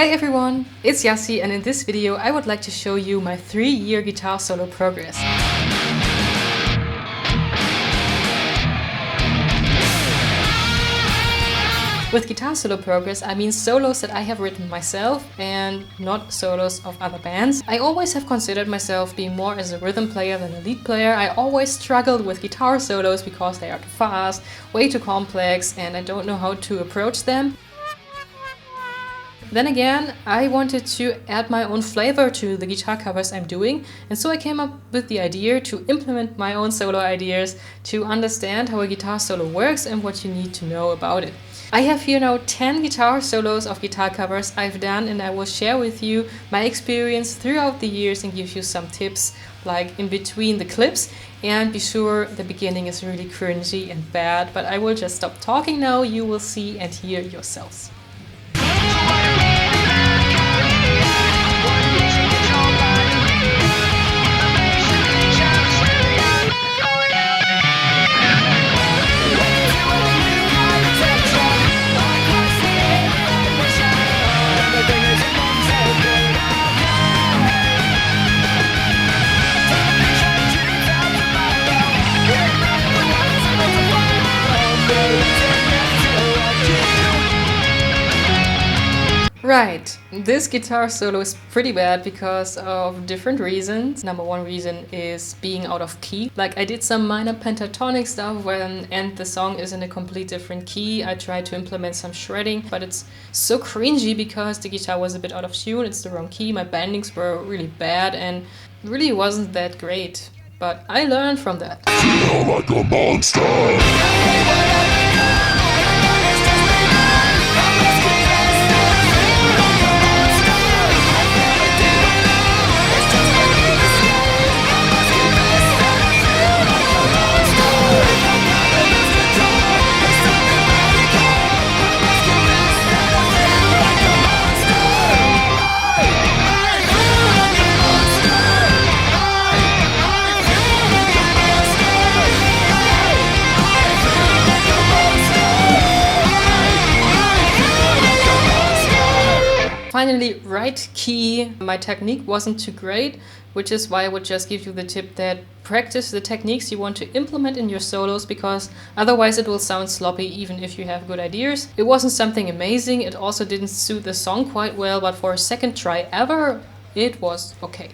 Hey everyone, it's Jassy, and in this video I would like to show you my 3-year guitar solo progress. With guitar solo progress, I mean solos that I have written myself and not solos of other bands. I always have considered myself being more as a rhythm player than a lead player. I always struggled with guitar solos because they are too fast, way too complex, and I don't know how to approach them. Then again, I wanted to add my own flavor to the guitar covers I'm doing, and so I came up with the idea to implement my own solo ideas to understand how a guitar solo works and what you need to know about it. I have here now 10 guitar solos of guitar covers I've done, and I will share with you my experience throughout the years and give you some tips like in between the clips. And be sure the beginning is really cringy and bad, but I will just stop talking now, you will see and hear yourselves. Right, this guitar solo is pretty bad because of different reasons. Number one reason is being out of key. Like I did some minor pentatonic stuff and the song is in a complete different key. I tried to implement some shredding, but it's so cringy because the guitar was a bit out of tune, it's the wrong key, my bendings were really bad and really wasn't that great. But I learned from that. Feel like a monster. Finally, right key. My technique wasn't too great, which is why I would just give you the tip that practice the techniques you want to implement in your solos, because otherwise it will sound sloppy even if you have good ideas. It wasn't something amazing, it also didn't suit the song quite well, but for a second try ever, it was okay.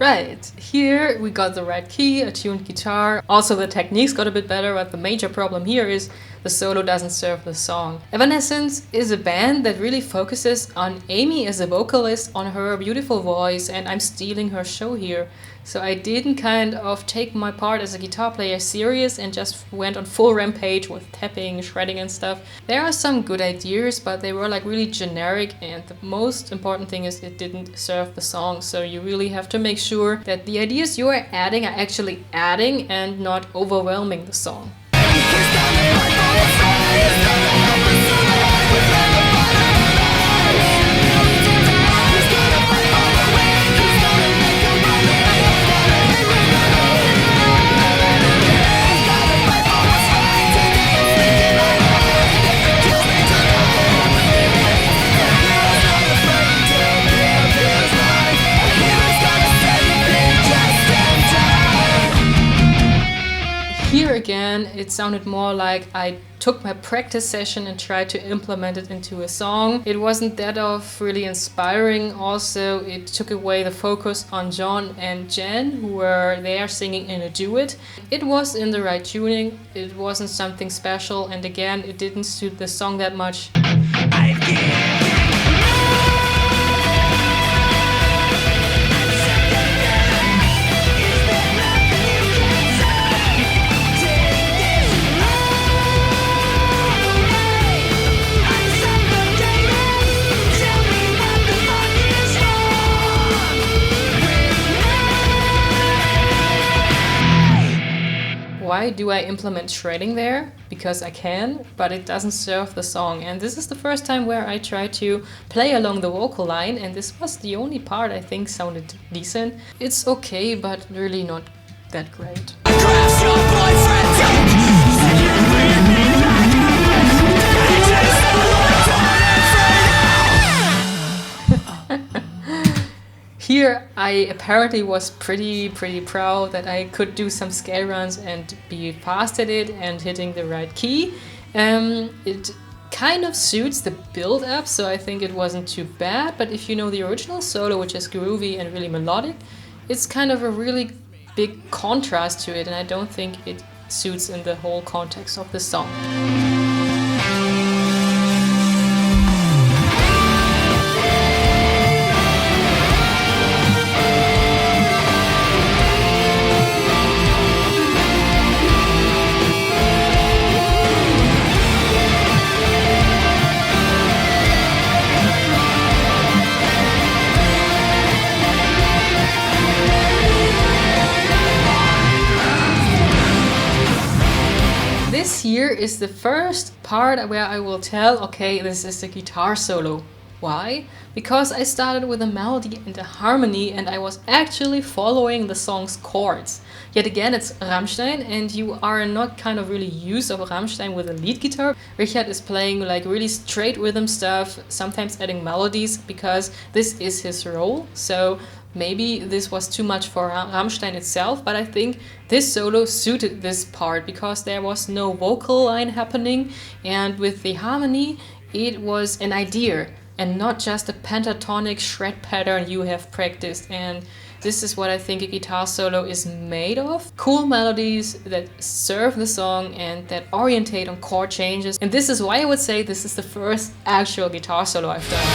Right, here we got the right key, a tuned guitar. Also the techniques got a bit better, but the major problem here is the solo doesn't serve the song. Evanescence is a band that really focuses on Amy as a vocalist, on her beautiful voice, and I'm stealing her show here. So I didn't kind of take my part as a guitar player serious and just went on full rampage with tapping, shredding and stuff. There are some good ideas, but they were like really generic, and the most important thing is it didn't serve the song. So you really have to make sure that the ideas you are adding are actually adding and not overwhelming the song. Here again, it sounded more like I took my practice session and tried to implement it into a song. It wasn't that of really inspiring. Also, it took away the focus on John and Jen, who were there singing in a duet. It was in the right tuning, it wasn't something special, and again, it didn't suit the song that much. why do I implement shredding there? Because I can, but it doesn't serve the song. And this is the first time where I tried to play along the vocal line, and this was the only part I think sounded decent. It's okay, but really not that great. Here I apparently was pretty proud that I could do some scale runs and be fast at it and hitting the right key. It kind of suits the build up, so I think it wasn't too bad, but if you know the original solo, which is groovy and really melodic, it's kind of a really big contrast to it, and I don't think it suits in the whole context of the song. This here is the first part where I will tell, okay, this is a guitar solo. Why? Because I started with a melody and a harmony and I was actually following the song's chords. Yet again, it's Rammstein and you are not kind of really used of Rammstein with a lead guitar. Richard is playing like really straight rhythm stuff, sometimes adding melodies because this is his role. So maybe this was too much for Rammstein itself, but I think this solo suited this part because there was no vocal line happening, and with the harmony it was an idea and not just a pentatonic shred pattern you have practiced. And this is what I think a guitar solo is made of. Cool melodies that serve the song and that orientate on chord changes. And this is why I would say this is the first actual guitar solo I've done.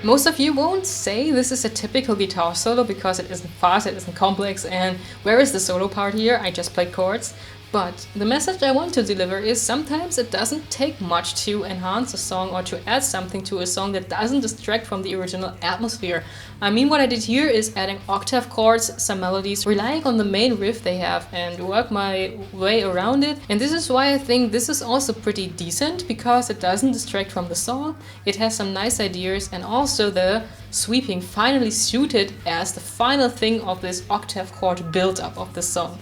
Most of you won't say this is a typical guitar solo because it isn't fast, it isn't complex, and where is the solo part here? I just played chords. But the message I want to deliver is sometimes it doesn't take much to enhance a song or to add something to a song that doesn't distract from the original atmosphere. I mean, what I did here is adding octave chords, some melodies, relying on the main riff they have and work my way around it. And this is why I think this is also pretty decent because it doesn't distract from the song. It has some nice ideas, and also the sweeping finally suited as the final thing of this octave chord build-up of the song.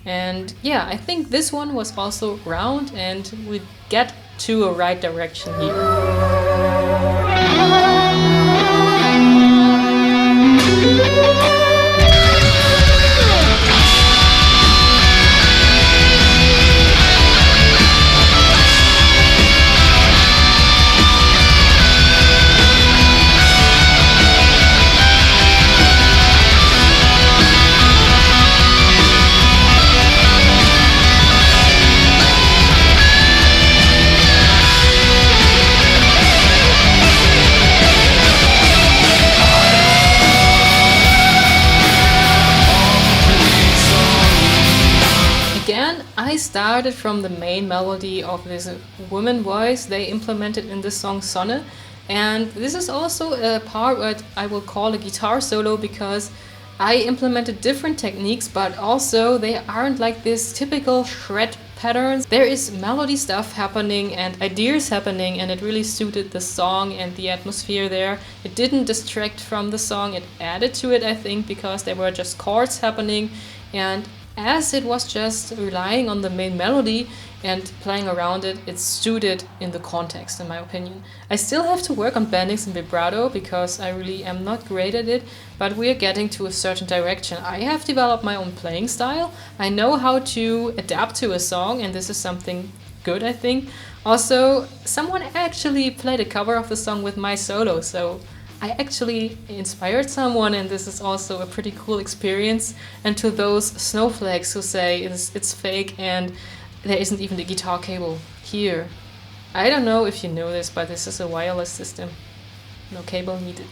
And yeah, I think this one was also round and we get to a right direction here. I started from the main melody of this woman voice they implemented in the song Sonne, and this is also a part that I will call a guitar solo because I implemented different techniques, but also they aren't like this typical shred patterns. There is melody stuff happening and ideas happening, and it really suited the song and the atmosphere there. It didn't distract from the song, it added to it, I think, because there were just chords happening. And as it was just relying on the main melody and playing around it, it's suited in the context, in my opinion. I still have to work on bendings and vibrato because I really am not great at it, but we are getting to a certain direction. I have developed my own playing style. I know how to adapt to a song, and this is something good, I think. Also, someone actually played a cover of the song with my solo, so I actually inspired someone, and this is also a pretty cool experience. And to those snowflakes who say it's fake and there isn't even the guitar cable here, I don't know if you know this, but this is a wireless system. No cable needed.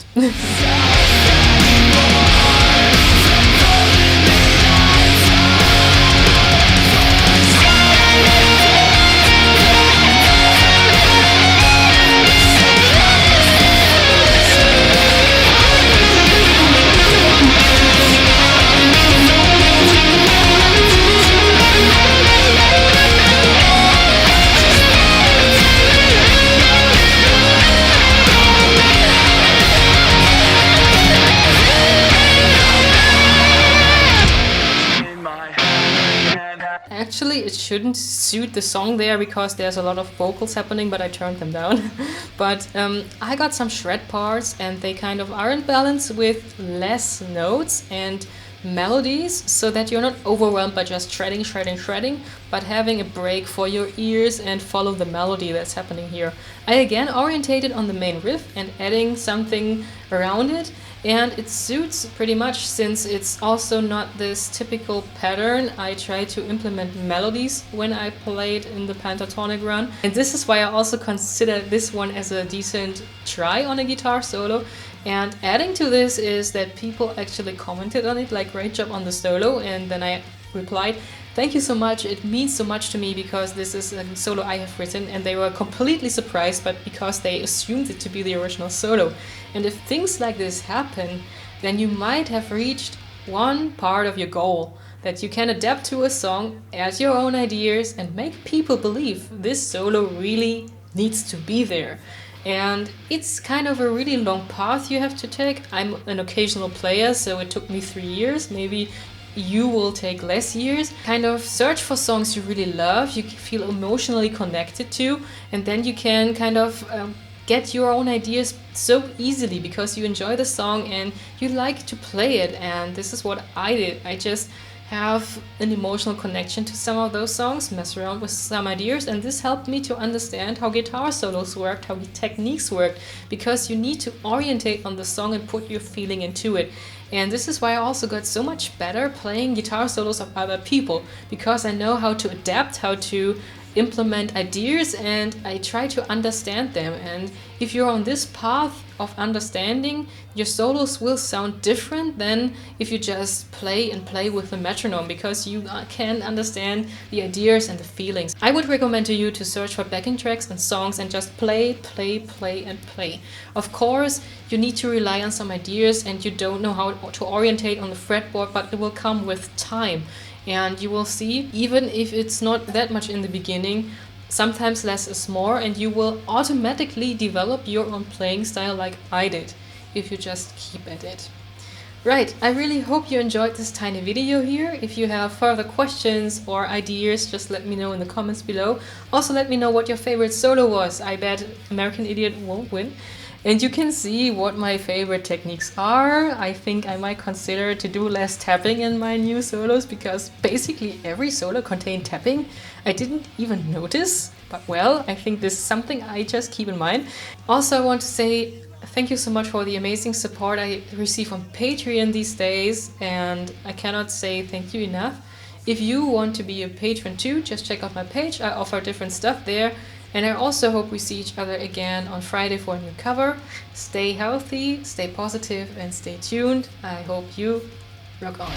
Actually, it shouldn't suit the song there because there's a lot of vocals happening, but I turned them down. But I got some shred parts and they kind of aren't balanced with less notes and melodies, so that you're not overwhelmed by just shredding, but having a break for your ears and follow the melody that's happening here. I again orientated on the main riff and adding something around it, and it suits pretty much since it's also not this typical pattern. I try to implement melodies when I played in the pentatonic run, and this is why I also consider this one as a decent try on a guitar solo. And adding to this is that people actually commented on it, like, great job on the solo, and then I replied, thank you so much, it means so much to me because this is a solo I have written, and they were completely surprised, but because they assumed it to be the original solo. And if things like this happen, then you might have reached one part of your goal, that you can adapt to a song, add your own ideas, and make people believe this solo really needs to be there. And it's kind of a really long path you have to take. I'm an occasional player, so it took me 3 years. Maybe you will take less years. Kind of search for songs you really love, you feel emotionally connected to, and then you can kind of get your own ideas so easily because you enjoy the song and you like to play it. And this is what I did. I just have an emotional connection to some of those songs, mess around with some ideas, and this helped me to understand how guitar solos worked, how techniques worked, because you need to orientate on the song and put your feeling into it. And this is why I also got so much better playing guitar solos of other people, because I know how to adapt, how to implement ideas, and I try to understand them. And if you're on this path of understanding, your solos will sound different than if you just play with the metronome, because you can understand the ideas and the feelings. I would recommend to you to search for backing tracks and songs and just play. Of course, you need to rely on some ideas and you don't know how to orientate on the fretboard, but it will come with time. And you will see, even if it's not that much in the beginning, sometimes less is more, and you will automatically develop your own playing style like I did, if you just keep at it. Right, I really hope you enjoyed this tiny video here. If you have further questions or ideas, just let me know in the comments below. Also let me know what your favorite solo was. I bet American Idiot won't win. And you can see what my favorite techniques are. I think I might consider to do less tapping in my new solos, because basically every solo contained tapping. I didn't even notice, but well, I think this is something I just keep in mind. Also, I want to say thank you so much for the amazing support I receive on Patreon these days, and I cannot say thank you enough. If you want to be a patron too, just check out my page. I offer different stuff there. And I also hope we see each other again on Friday for a new cover. Stay healthy, stay positive, and stay tuned. I hope you rock on.